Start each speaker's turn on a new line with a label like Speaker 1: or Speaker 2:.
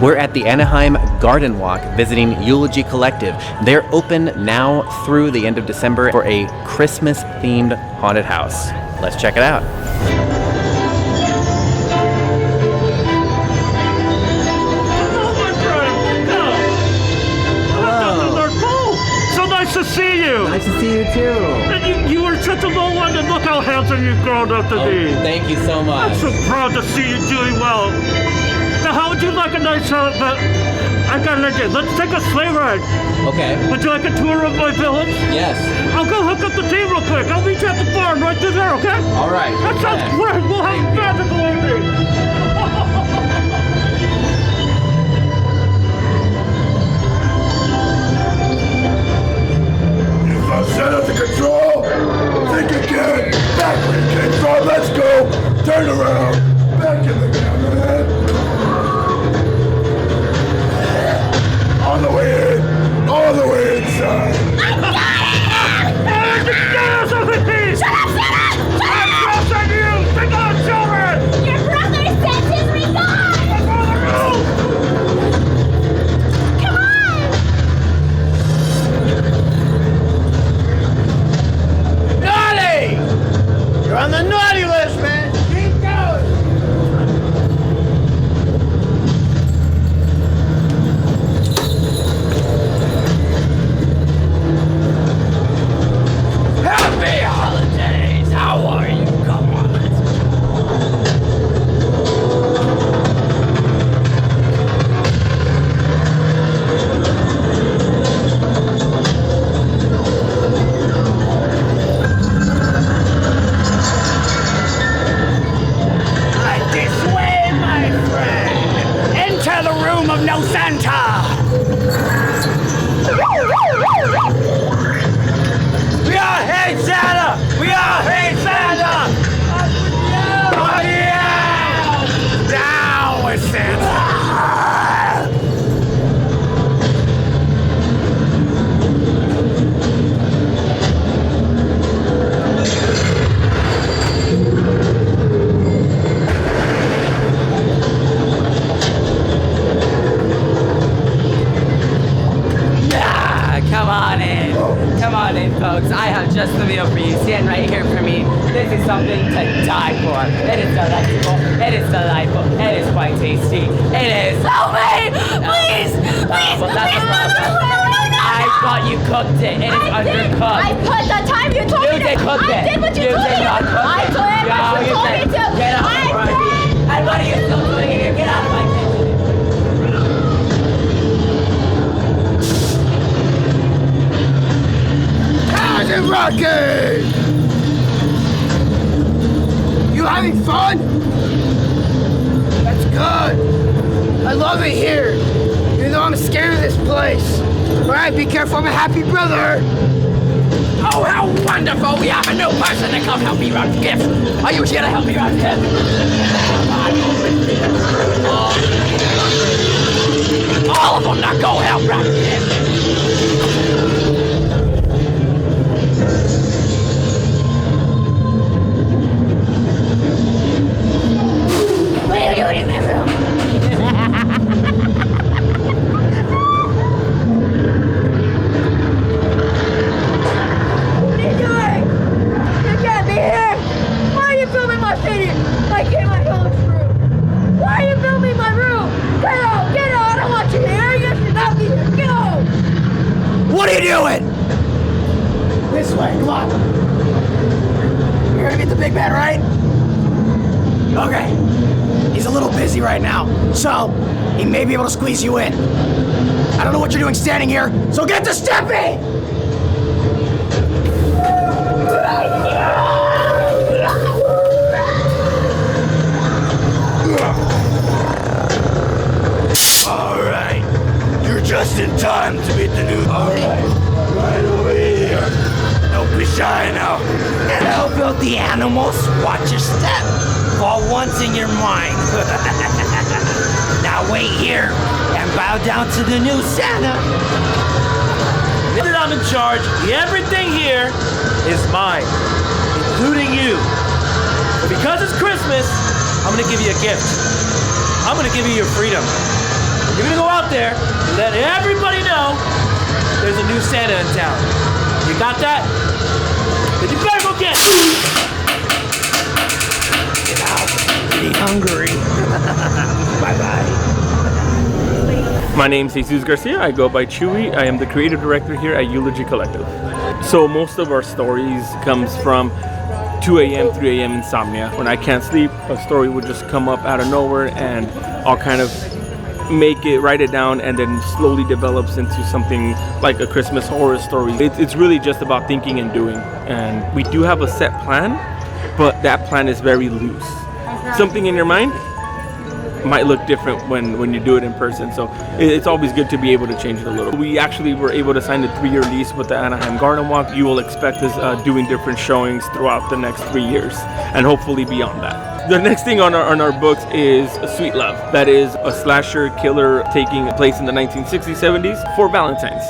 Speaker 1: We're at the Anaheim Gardenwalk visiting Eulogy Collective. They're open now through the end of December for a Christmas-themed haunted house. Let's check it out.
Speaker 2: Nice to see you.
Speaker 1: Nice to see you too.
Speaker 2: And you were such a little one, and look how handsome you've grown up to be.
Speaker 1: Thank you so much.
Speaker 2: I'm so proud to see you doing well. Now, how would you like a nice I gotta let you. Let's take a sleigh ride.
Speaker 1: Okay.
Speaker 2: Would you like a tour of my village?
Speaker 1: Yes.
Speaker 2: I'll go hook up the team real quick. I'll meet you at the barn right through there, okay?
Speaker 1: All right.
Speaker 2: That sounds great. We'll have a magical evening.
Speaker 3: Set up the control. Think again. Back where you came from. Let's go. Turn around. Back in the cameraman. On the way in. All the way inside.
Speaker 2: Shut up! I'm crossing you! Take on, children!
Speaker 4: Your brother sent his regards!
Speaker 2: My brother, no!
Speaker 4: Come on!
Speaker 5: Naughty! You're on the naughty list, man! Keep going! Happy holidays! How are you? Come on, let's Right this way, my friend! Enter the room of no Santa! We all hate Santa! We all hate Santa! Oh yeah! Down with Santa!
Speaker 6: Come on in. Come on in, folks. I have just the meal for you. Stand right here for me. This is something to die for. It is delectable. It is delightful. It is quite tasty. It is.
Speaker 4: Help me! Please! Please!
Speaker 6: Well, that's
Speaker 4: please!
Speaker 6: the problem. I thought you cooked it. It is undercooked.
Speaker 4: I put the time you told
Speaker 6: You
Speaker 4: me
Speaker 6: did
Speaker 4: to.
Speaker 6: cook it.
Speaker 4: I did what you
Speaker 6: You
Speaker 4: told
Speaker 6: did
Speaker 4: me.
Speaker 6: not cook
Speaker 4: I
Speaker 6: it.
Speaker 4: did what
Speaker 6: No,
Speaker 4: you
Speaker 6: you
Speaker 4: told me
Speaker 6: did.
Speaker 4: to.
Speaker 6: Get out of my kitchen. And what are you still doing here? Get out of my kitchen.
Speaker 5: How's it rocking? You having fun? That's good. I love it here. Even though I'm scared of this place. Alright, be careful, I'm a happy brother.
Speaker 6: Oh, how wonderful! We have a new person to come help me run gifts. Are you here to help me run gifts? All of them now go help run gifts.
Speaker 4: What are you doing in my room? What are you doing? You can't be here! Why are you filming my video? I came my village room. Why are you filming my room? Get out! Get out! I don't want you here! You should not be here! Go!
Speaker 5: What are you doing? This way, come on. You're gonna meet the big man, right? Okay. He's a little busy right now, so he may be able to squeeze you in. I don't know what you're doing standing here, so get to stepping!
Speaker 3: Alright. You're just in time to meet the new. Alright. Right over here. Don't be shy now.
Speaker 5: And how about the animals? Watch your step. For once in your mind. Now wait here and bow down to the new Santa.
Speaker 7: Now that I'm in charge, everything here is mine, including you. But because it's Christmas, I'm gonna give you a gift. I'm gonna give you your freedom. there and let everybody know there's a new Santa in town. You got that? Then you better go get it. Get out. Getting hungry. Bye-bye. My name's Jesus Garcia. I go by Chewy. I am the creative director here at Eulogy Collective. So most of our stories comes from 2 a.m., 3 a.m. insomnia. When I can't sleep, a story would just come up out of nowhere and I'll kind of write it down, and then slowly develops into something like a Christmas horror story. It's really just about thinking and doing. And we do have a set plan, but that plan is very loose. Something in your mind might look different when you do it in person, so it's always good to be able to change it a little. We actually were able to sign a 3-year lease with the Anaheim Gardenwalk. You will expect us doing different showings throughout the next 3 years, and hopefully beyond that. The next thing on our books is Sweet Love. That is a slasher killer taking place in the 1960s, 70s for Valentine's.